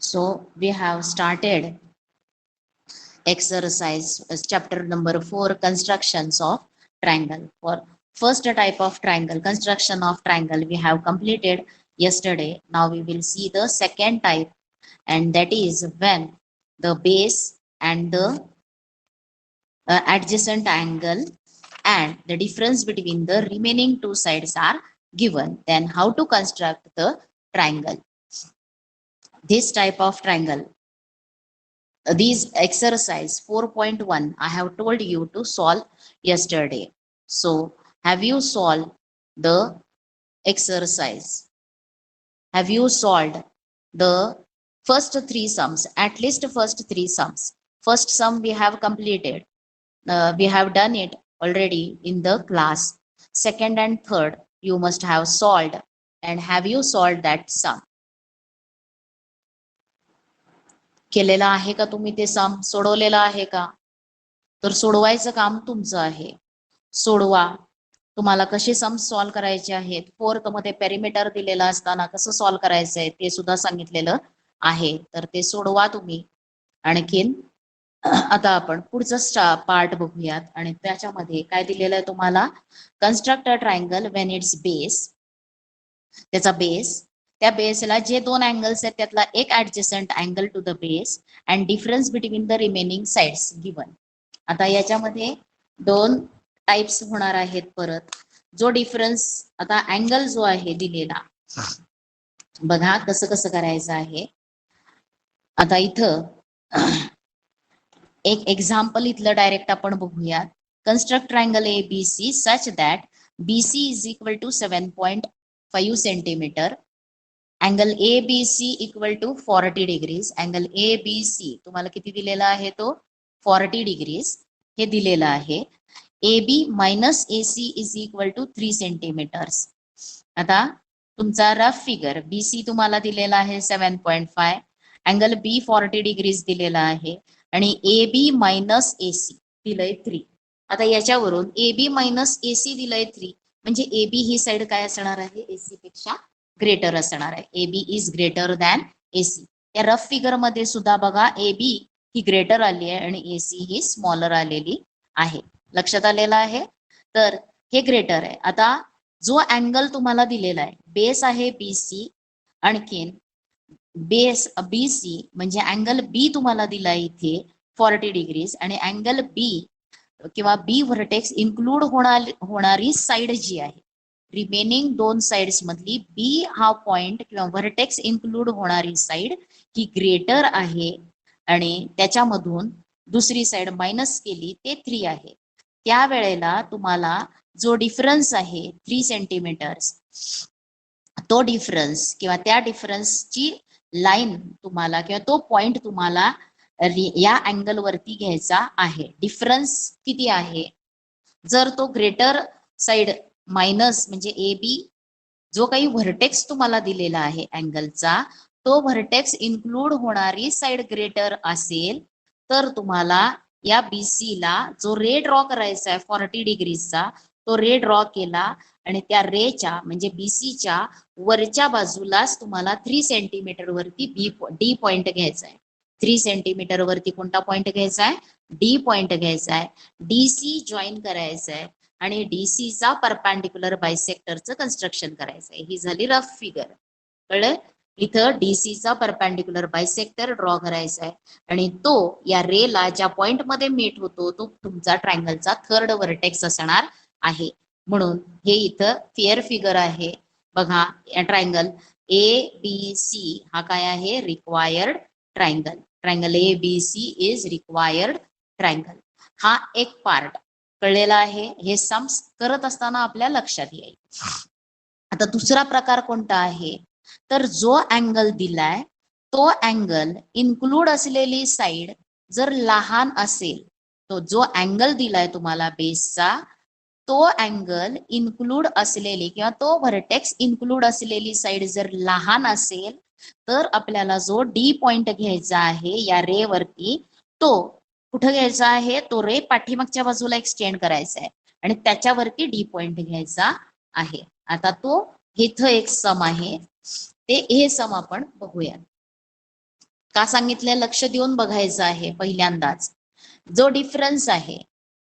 So we have started exercise chapter number 4, constructions of triangle. For first type of triangle, construction of triangle, we have completed yesterday. Now we will see the second type, and that is when the base and the adjacent angle and the difference between the remaining two sides are given. Then how to construct the triangle? This type of triangle, these exercise 4.1 I have told you to solve yesterday. So have you solved the exercise? Have you solved the first three sums, at least first three sums? First sum we have completed, we have done it already in the class. Second and third you must have solved. And have you solved that sum? केलेला आहे का तुम्ही? ते सम सोडवलेला आहे का? तर सोडवायचं काम तुमचं आहे. सोडवा. तुम्हाला कसे सम सॉल्व करायचे आहेत, फोर्थ मध्ये पेरिमीटर दिलेला असताना कसं सॉल्व करायचं आहे ते सुद्धा सांगितलेलं आहे. तर ते सोडवा तुम्ही. आणखीन आता आपण पुढचं पार्ट बघूयात. आणि त्याच्यामध्ये काय दिलेलं आहे तुम्हाला? Construct a triangle when its base, त्याचा बेस, त्या बेसला जे दोन अँगल्स आहेत त्यातला एक adjacent angle to the base and difference between the remaining sides given. आता याच्यामध्ये दोन टाइप्स होणार आहेत. परत जो डिफरन्स, आता अँगल जो आहे दिलेला, बघा कसं कसं करायचं आहे. आता इथं एक एक्झाम्पल इथलं डायरेक्ट आपण बघूयात. Construct triangle A B C such that B C is equal to 7.5 centimeter. Angle A B C equal to 40 degrees. Angle A B C तुम्हाला किती दिलेला आहे? तो 40 डिग्रीज हे दिलेलं आहे. A B minus A C is equal to 3 centimeters. आता तुमचा रफ फिगर बी सी तुम्हाला दिलेला आहे 7.5, अँगल बी 40 डिग्रीज दिलेला आहे आणि ए बी मायनस ए सी दिलंय 3. आता याच्यावरून ए बी मायनस ए सी दिलंय 3 म्हणजे ए बी ही साइड काय असणार आहे? ए सी पेक्षा ग्रेटर असणार आहे. A B is greater than A C. त्या रफ फिगर मध्ये सुद्धा बघा ए बी ही ग्रेटर आली आहे आणि ए सी ही स्मॉलर आलेली आहे. लक्षात आलेलं आहे? तर हे ग्रेटर आहे. आता जो अँगल तुम्हाला दिलेला आहे, बेस आहे बी सी, आणखीन बेस बी सी म्हणजे अँगल बी तुम्हाला दिलाय इथे 40 डिग्रीज आणि अँगल बी किंवा बी व्हर्टेक्स इन्क्लूड होणारी साइड जी आहे, रिमेनिंग दोन साइड्स मधली बी हा पॉइंट किंवा व्हर्टेक्स इन्क्लूड होणारी साइड ही ग्रेटर आहे आणि त्याच्यामधून दुसरी साइड मायनस केली ते 3 आहे. त्यावेळेला तुम्हाला जो डिफरन्स आहे 3 सेंटीमीटर्स, तो डिफरन्स किंवा त्या डिफरन्सची लाईन तुम्हाला किंवा तो पॉइंट तुम्हाला या अँगल वरती घ्यायचा आहे. डिफरन्स किती आहे? जर तो ग्रेटर साइड मायनस म्हणजे ए बी जो काही व्हर्टेक्स तुम्हाला दिलेला आहे अँगलचा, तो व्हर्टेक्स इन्क्लूड होणारी साइड ग्रेटर असेल तर तुम्हाला या बीसी ला जो रे ड्रॉ करायचा आहे 40 डिग्रीचा, तो रे ड्रॉ केला आणि त्या रेच्या म्हणजे बीसीच्या वरच्या बाजूलाच तुम्हाला 3 सेंटीमीटर वरती डी पॉइंट घ्यायचा आहे. 3 सेंटीमीटर वरती कोणता पॉइंट घ्यायचा आहे? डी पॉइंट घ्यायचा आहे. डीसी जॉईन करायचं आहे आणि डीसी चा परपॅन्डिक्युलर बायसेक्टरचं कन्स्ट्रक्शन करायचं आहे. ही झाली रफ फिगर. कळलं? इथं डीसी चा परपॅन्डिक्युलर बायसेक्टर ड्रॉ करायचा आहे आणि तो या रेला ज्या पॉइंट मध्ये मीट होतो तो तुमचा ट्रायंगलचा थर्ड व्हर्टेक्स असणार आहे. म्हणून हे इथं फेअर फिगर आहे. बघा या ट्रायंगल ए बी सी हा काय आहे? Required triangle. Triangle A B C is required triangle. हा एक पार्ट कळलेला आहे. हे सम्स करत असताना आपल्या लक्षात येईल. आता दुसरा प्रकार कोणता आहे? तर जो अँगल दिलाय तो अँगल इन्क्लूड असलेली साइड जर लहान असेल, तो जो अँगल दिलाय तुम्हाला बेसचा, तो अँगल इन्क्लूड असलेली किंवा तो व्हर्टेक्स इन्क्लूड असलेली साइड जर लहान असेल तर आपल्याला जो डी पॉइंट घ्यायचा आहे या रे वरती, तो कुठं घ्यायचा आहे? तो रे पाठीमागच्या बाजूला एक्सटेंड करायचा आहे आणि त्याच्यावरती डी पॉइंट घ्यायचा आहे. आता तो इथं एक सम आहे, ते हे सम आपण बघूया. का सांगितलंय लक्ष देऊन बघायचं आहे पहिल्यांदाच. जो डिफरन्स आहे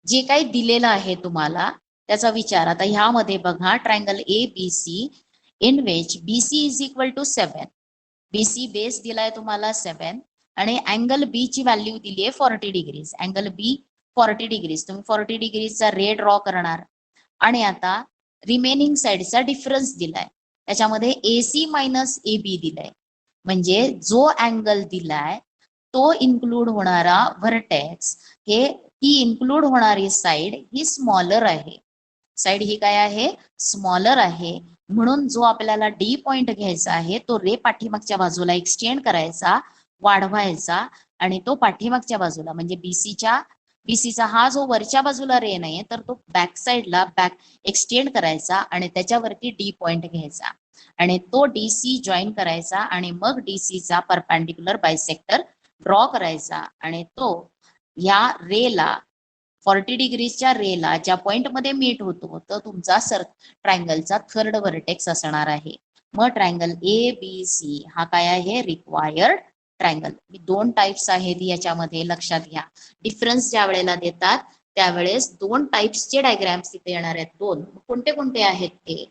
जे काही दिलेलं आहे तुम्हाला त्याचा विचार. आता ह्यामध्ये बघा triangle A B C in which B C is equal to 7. BC base दिलाय तुम्हाला 7 आणि अँगल बी ची व्हॅल्यू दिली आहे 40 डिग्रीज. अँगल बी 40 डिग्रीज. तुम्ही 40 डिग्रीजचा रे ड्रॉ करणार आणि आता रिमेनिंग साइडचा डिफरन्स दिलाय त्याच्यामध्ये एसी मायनस ए बी दिलाय. म्हणजे जो अँगल दिलाय तो इन्क्लूड होणारा व्हर्टेक्स हे ही इन्क्लूड होणारी साइड ही स्मॉलर आहे. साइड ही काय आहे स्मॉलर आहे. म्हणून जो आपल्याला डी पॉइंट घ्यायचा आहे तो रे पाठीमागच्या बाजूला एक्सटेंड करायचा वाढवायचा आणि तो पाठीमागच्या बाजूला म्हणजे बीसीचा हा जो वरच्या बाजूला रे नाहीये तर तो बॅक साइडला बॅक एक्सटेंड करायचा आणि त्याच्यावरती डी पॉइंट घ्यायचा आणि तो डीसी जॉईन करायचा आणि मग डीसीचा परपेंडिक्युलर बायसेक्टर ड्रॉ करायचा आणि तो या रेला 40 डिग्रीच्या रेला ज्या पॉइंट मध्ये मीट होतो तर तुमचा ट्रायंगलचा थर्ड व्हर्टेक्स असणार आहे. मग ट्रायंगल ए बी सी हा काय आहे रिक्वायर्ड ट्रायंगल. दोन टाइप्स आहेत याच्यामध्ये लक्षात घ्या. डिफरन्स ज्या वेळेला देतात त्यावेळेस दोन टाइप्सचे डायग्राम्स तिथे येणार आहेत. दोन कोणते कोणते आहेत ते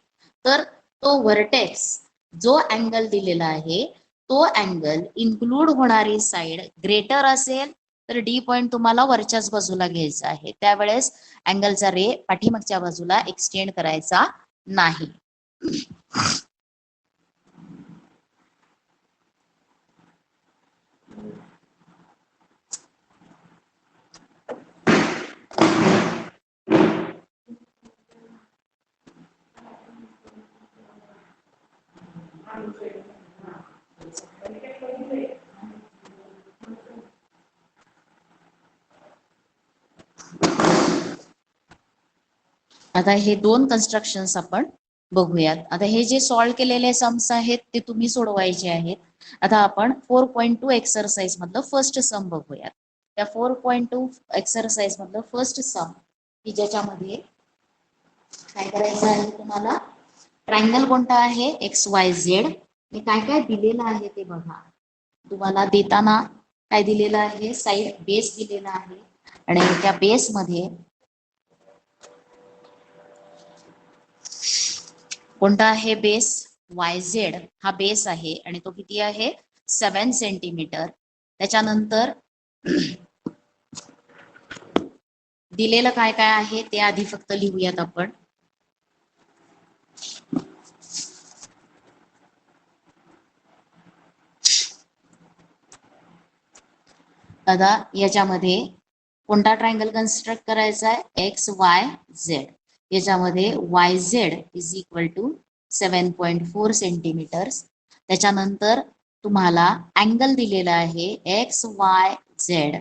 तर तो व्हर्टेक्स जो अँगल दिलेला आहे तो अँगल इन्क्लूड होणारी साइड ग्रेटर असेल तर डी पॉइंट तुम्हाला वरच्याच बाजूला घ्यायचा आहे. त्यावेळेस अँगलचा रे पाठीमागच्या बाजूला एक्सटेंड करायचा नाही. आता हे दोन कन्स्ट्रक्शन्स आपण बघूयात. आता हे जे सॉल्व्ह केलेले सम्स आहेत ते तुम्ही सोडवायचे आहेत. आता आपण 4.2 एक्सरसाइज मधलं फर्स्ट सम बघूयात. त्या 4.2 एक्सरसाइज मधलं फर्स्ट सम की ज्याच्यामध्ये काय करायचं आहे तुम्हाला ट्रायंगल कोणता आहे XYZ आणि काय काय दिलेलं आहे ते बघा. तुम्हाला देताना काय दिलेलं आहे साइड बेस दिलेला आहे आणि त्या बेस मध्ये कोणता आहे बेस YZ हा बेस आहे आणि तो किती आहे 7 सेंटीमीटर. त्याच्यानंतर दिलेलं काय काय आहे ते आधी फक्त लिहूयात आपण. आता याच्यामध्ये कोणता ट्रायंगल कन्स्ट्रक्ट करायचा आहे XYZ. याच्यामध्ये YZ is equal to 7.4 centimeters. त्याच्यानंतर तुम्हाला अँगल दिलेला आहे XYZ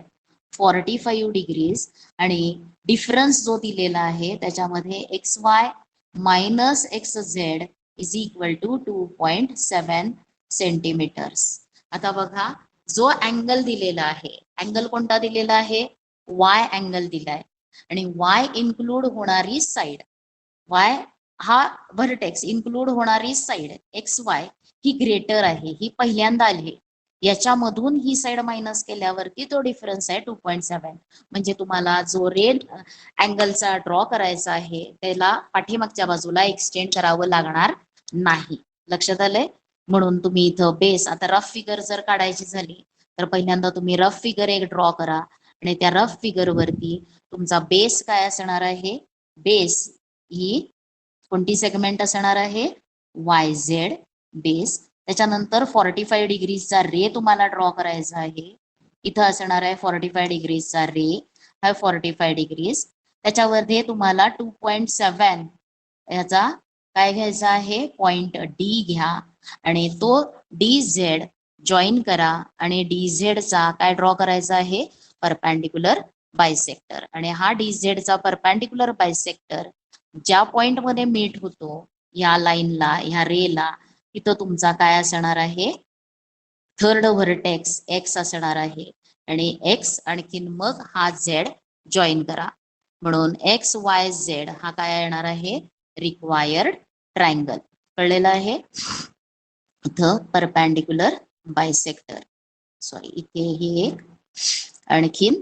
45 डिग्रीज आणि डिफरन्स जो दिलेला आहे त्याच्यामध्ये XY minus XZ is equal to 2.7 centimeters. आता बघा जो अँगल दिलेला आहे अँगल कोणता दिलेला आहे Y अँगल दिलाय आणि Y इन्क्लूड होणारी साइड Y हा व्हर्टेक्स इन्क्लूड होणारी साइड XY ही ग्रेटर आहे. ही पहिल्यांदा आली याच्यामधून ही साइड मायनस केल्यावरती तो डिफरन्स आहे 2.7. म्हणजे तुम्हाला जो रेड अँगलचा ड्रॉ करायचा आहे त्याला पाठीमागच्या बाजूला एक्सटेंड करावं लागणार नाही. लक्षात आलंय. म्हणून तुम्ही इथं बेस आता रफ फिगर जर काढायची झाली तर पहिल्यांदा तुम्ही रफ फिगर एक ड्रॉ करा आणि त्या रफ फिगर वरती तुमचा बेस काय असणार आहे बेस ही कोणती सेगमेंट असणार आहे YZ बेस. त्याच्यानंतर 45 डिग्रीचा रे तुम्हाला ड्रॉ करायचा आहे. इथं असणार आहे 45 डिग्रीचा रे हा 45 डिग्रीज. त्याच्यावरती तुम्हाला 2.7 याचा काय घ्यायचा आहे पॉइंट डी घ्या आणि तो DZ जॉईन करा आणि DZ चा काय ड्रॉ करायचा आहे परपेंडिक्युलर बायसेक्टर. आणि हा DZ चा परपेंडिक्युलर बायसेक्टर ज्या पॉइंट मध्ये मीट होतो या लाईनला ह्या रेला तिथं तुमचा काय असणार आहे थर्ड व्हर्टेक्स X असणार आहे आणि X आणखीन मग हा Z जॉईन करा. म्हणून XYZ हा काय येणार आहे रिक्वायर्ड ट्रायंगल. कळलेलं आहे. इथं परपेंडिक्युलर बायसेक्टर सॉरी इथे हे एक आणखीन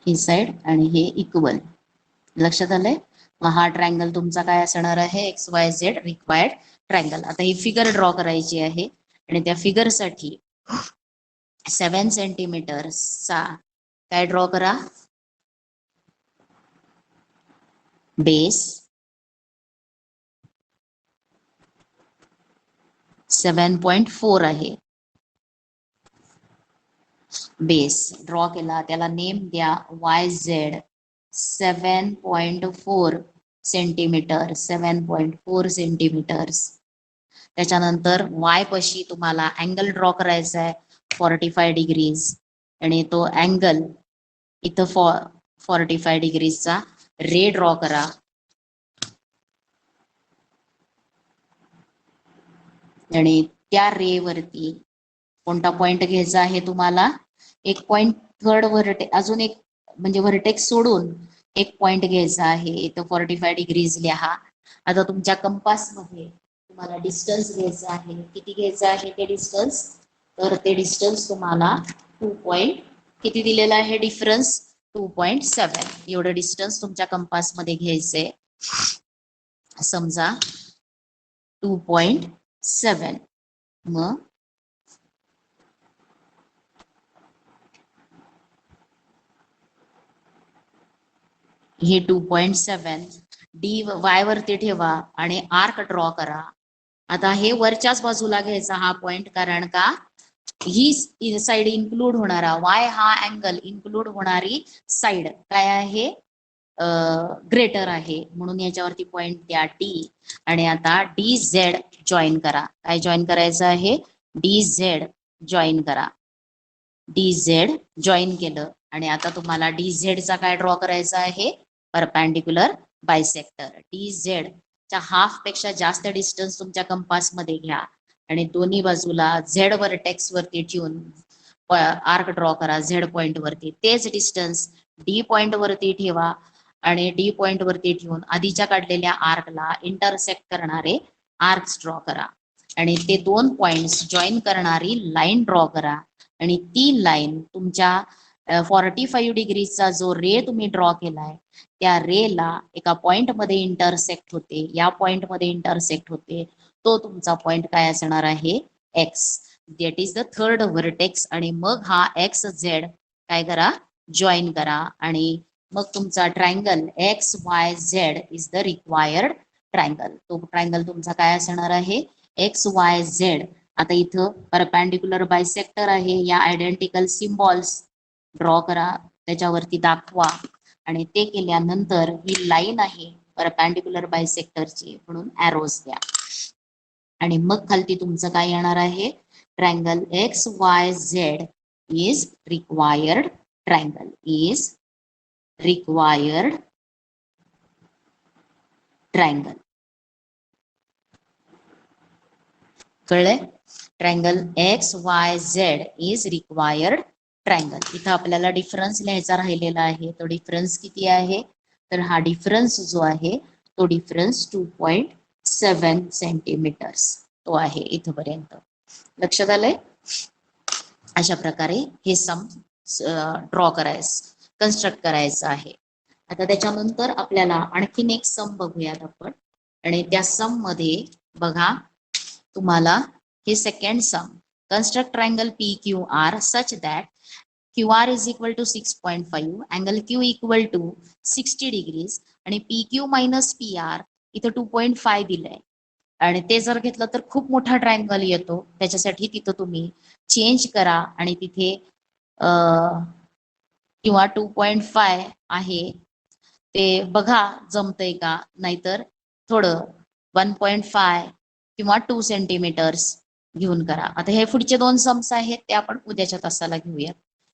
ही साइड आणि हे इक्वल. लक्षात आलंय? मग हा ट्रायंगल तुमचा काय असणार आहे? X Y Z required triangle. आता ही फिगर ड्रॉ करायची आहे आणि त्या फिगर साठी 7 सेंटीमीटरचा काय ड्रॉ करा? बेस 7.4 आहे. बेस ड्रॉ केला, त्याला नेम द्या वाय झेड 7.4 सेंटीमीटर 7.4 सेंटीमीटर्स. त्याच्यानंतर वाय पशी तुम्हाला अँगल ड्रॉ करायचा आहे 45 डिग्रीज आणि तो अँगल इथं 45 डिग्रीजचा रे ड्रॉ करा. आणि त्या रे वरती कोणता पॉइंट घ्यायचा आहे तुम्हाला? एक पॉइंट थर्ड व्हर्टेक्स, अजून एक म्हणजे व्हर्टेक्स सोडून एक पॉइंट घ्यायचा आहे. इथं 45 डिग्रीज लिहा. आता तुमच्या कंपास मध्ये तुम्हाला डिस्टन्स घ्यायचं आहे. किती घ्यायचं आहे ते डिस्टन्स? तर ते डिस्टन्स तुम्हाला 2 पॉइंट किती दिलेला आहे डिफरन्स? 2.7 एवढं डिस्टन्स तुमच्या कंपास मध्ये घ्यायचंय. समजा 2.7. मग हे 2.7 डी वाय वरती ठेवा आणि आर्क ड्रॉ करा. आता हे वरच्याच बाजूला घ्यायचा हा पॉइंट, कारण का ही साइड इन्क्लूड होणारा वाय हा अँगल इन्क्लूड होणारी साइड काय आहे? ग्रेटर आहे, म्हणून याच्यावरती पॉइंट द्या डी. आणि आता डी झेड जॉईन करा. काय जॉईन करायचं आहे? डी झेड जॉईन करा. डी झेड जॉईन केलं आणि आता तुम्हाला डी झेडचा काय ड्रॉ करायचा आहे? Perpendicular bisector. डी झेड च्या हाफ पेक्षा जास्त डिस्टन्स तुमच्या कंपास मध्ये घ्या आणि दोन्ही बाजूला झेड वर्टेक्स वरती ठेवून आर्क ड्रॉ करा. झेड पॉइंट वरती तेच डिस्टन्स डी पॉइंट वरती ठेवा आणि डी पॉइंट वरती ठेवून आधीच्या काढलेल्या आर्कला इंटरसेक्ट करणारे आर्क्स ड्रॉ करा आणि ते दोन पॉइंट्स जॉईन करणारी लाईन ड्रॉ करा. आणि ती लाईन तुमच्या 45 डिग्रीचा जो रे तुम्ही ड्रॉ केलाय त्या रेला एका पॉइंट मध्ये इंटरसेक्ट होते. या पॉइंट मध्ये इंटरसेक्ट होते, तो तुमचा पॉइंट काय असणार आहे? X. That is the third vertex. आणि मग हा एक्स झेड काय करा? जॉईन करा आणि मग तुमचा triangle X Y Z is the required triangle. तो ट्रायंगल तुमचा काय असणार आहे? X Y Z. आता इथं परपॅन्डिक्युलर बायसेक्टर आहे, या आयडेंटिकल सिम्बॉल्स ड्रॉ करा, त्याच्यावरती दाखवा आणि ते केल्यानंतर ही लाईन आहे परपॅन्डिक्युलर बायसेक्टरची, म्हणून एरोज द्या. आणि मग खालती तुमचं काय येणार आहे? Triangle X Y Z is required triangle. Is required triangle. कळलंय? Triangle X Y Z is required triangle. इथं आपल्याला डिफरन्स लिहायचा राहिलेला आहे. तो डिफरन्स किती आहे? तर हा डिफरन्स जो आहे तो डिफरन्स 2.7 सेंटीमीटर्स तो आहे इथपर्यंत. लक्षात आलंय? अशा प्रकारे हे सम ड्रॉ करायचं, कन्स्ट्रक्ट करायचं आहे. आता त्याच्यानंतर आपल्याला आणखीन एक सम बघूयात आपण. आणि त्या सम मध्ये बघा तुम्हाला हे second sum. Construct triangle P Q R such that Q R is equal to 6.5, angle Q equal to 60 degrees आणि P Q minus P R इथं 2.5 दिलंय. आणि ते जर घेतलं तर खूप मोठा ट्रायंगल येतो. त्याच्यासाठी तिथं तुम्ही चेंज करा आणि तिथे किंवा 2.5 आहे ते बघा जमतंय का, नाहीतर थोडं 1.5 किंवा 2 सेंटीमीटर्स घेऊन करा. आता हे पुढचे दोन सम्स आहेत ते आपण उद्याच्या तासाला घेऊया.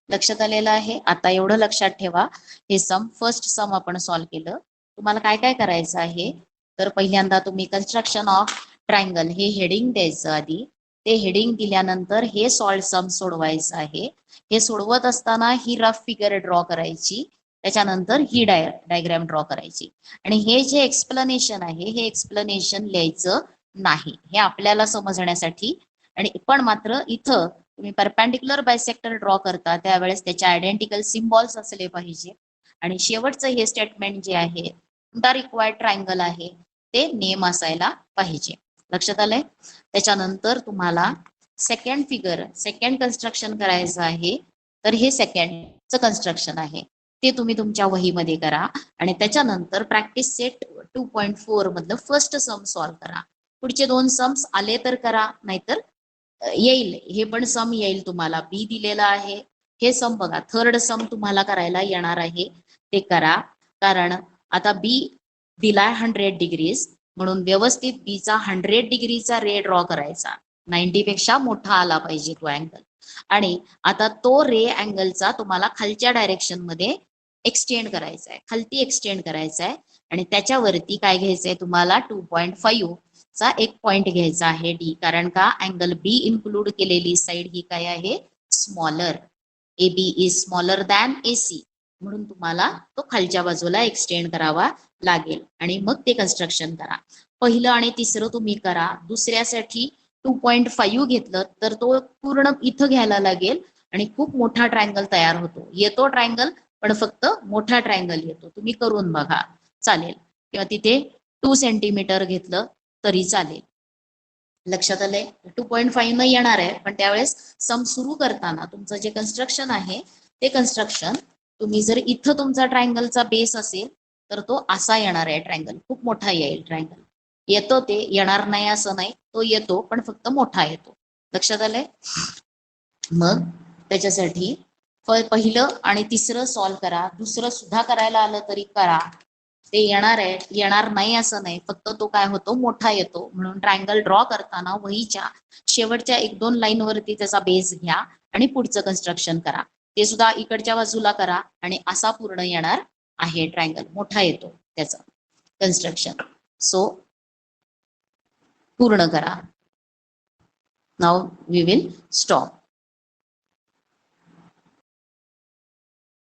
लक्षात आलेलं आहे? आता एवढं लक्षात ठेवा, हे सम फर्स्ट सम आपण सॉल्व्ह केलं. तुम्हाला काय काय करायचं आहे? तर पहिल्यांदा तुम्ही कन्स्ट्रक्शन ऑफ ट्रायंगल हे हेडिंग द्यायचं आधी. ते हेडिंग दिल्यानंतर हे सॉल्व सम सोडवायचं आहे. हे सोडवत असताना ही रफ फिगर ड्रॉ करायची, त्याच्यानंतर ही डायग्राम ड्रॉ करायची. आणि हे जे एक्सप्लेनेशन आहे हे एक्सप्लेनेशन लिहायचं नाही, हे आपल्याला समजण्यासाठी. आणि पण मात्र इथं तुम्ही परपॅन्डिक्युलर बायसेक्टर ड्रॉ करता त्यावेळेस त्याचे आयडेंटिकल सिम्बॉल्स असले पाहिजे. आणि शेवटचं हे स्टेटमेंट जे आहे द रिक्वायर्ड ट्रायंगल आहे ते नेम असायला पाहिजे. लक्षात आलंय? त्याच्यानंतर तुम्हाला सेकंड कन्स्ट्रक्शन करायचं आहे. तर हे सेकंडचं कन्स्ट्रक्शन आहे ते तुम्ही तुमच्या वहीमध्ये करा. आणि त्याच्यानंतर प्रॅक्टिस सेट 2.4 मधलं फर्स्ट सम सॉल्व्ह करा. पुढचे 2 सम्स आले तर करा, नाहीतर येईल, हे पण सम येईल तुम्हाला. बी दिलेला आहे, हे सम बघा, थर्ड सम तुम्हाला करायला येणार आहे ते करा. कारण आता बी दिलाय 100 डिग्रीज, म्हणून व्यवस्थित बीचा 100 डिग्रीचा रे ड्रॉ करायचा. 90 पेक्षा मोठा आला पाहिजे तो अँगल. आणि आता तो रे अँगलचा तुम्हाला खालच्या डायरेक्शन मध्ये एक्सटेंड करायचा आहे, खालती एक्सटेंड करायचा आहे. आणि त्याच्यावरती काय घ्यायचंय तुम्हाला 2.5 चा एक पॉइंट घ्यायचा आहे डी. कारण का अँगल बी इन्क्लूड केलेली साइड ही काय आहे, smaller. A B is smaller than A C, म्हणून तुम्हाला तो खालच्या बाजूला एक्सटेंड करावा लागेल. आणि मग ते कन्स्ट्रक्शन करा. पहिलं आणि तिसरं तुम्ही करा. दुसऱ्यासाठी 2.5 घेतलं तर तो पूर्ण इथं घ्यायला लागेल आणि खूप मोठा ट्रायंगल तयार होतो. येतो ट्रायंगल, पण फक्त मोठा ट्रायंगल येतो. तुम्ही करून बघा, चालेल. किंवा तिथे 2 सेंटीमीटर घेतलं तरी चालेल. लक्षात आलंय? 2.5 न येणार आहे, पण त्यावेळेस सम सुरू करताना तुमचं जे कन्स्ट्रक्शन आहे ते कन्स्ट्रक्शन तुम्ही जर इथं तुमचा ट्रायंगलचा बेस असेल तर तो असा येणार आहे. ट्रायंगल खूप मोठा येईल. ट्रायंगल येतो, ते येणार नाही असं नाही, तो येतो पण फक्त मोठा येतो. लक्षात आलंय? मग त्याच्यासाठी पहिलं आणि तिसरं सॉल्व करा. दुसरं सुद्धा करायला आलं तरी करा, ते येणार आहे, येणार नाही असं नाही, फक्त तो काय होतो, मोठा येतो. म्हणून ट्रायंगल ड्रॉ करताना वहीच्या शेवटच्या 1-2 लाईन वरती त्याचा बेस घ्या आणि पुढचं कन्स्ट्रक्शन करा. ते सुद्धा इकडच्या बाजूला करा आणि असा पूर्ण येणार आहे ट्रायंगल, मोठा येतो त्याचं कन्स्ट्रक्शन. सो पूर्ण करा. Now we will stop.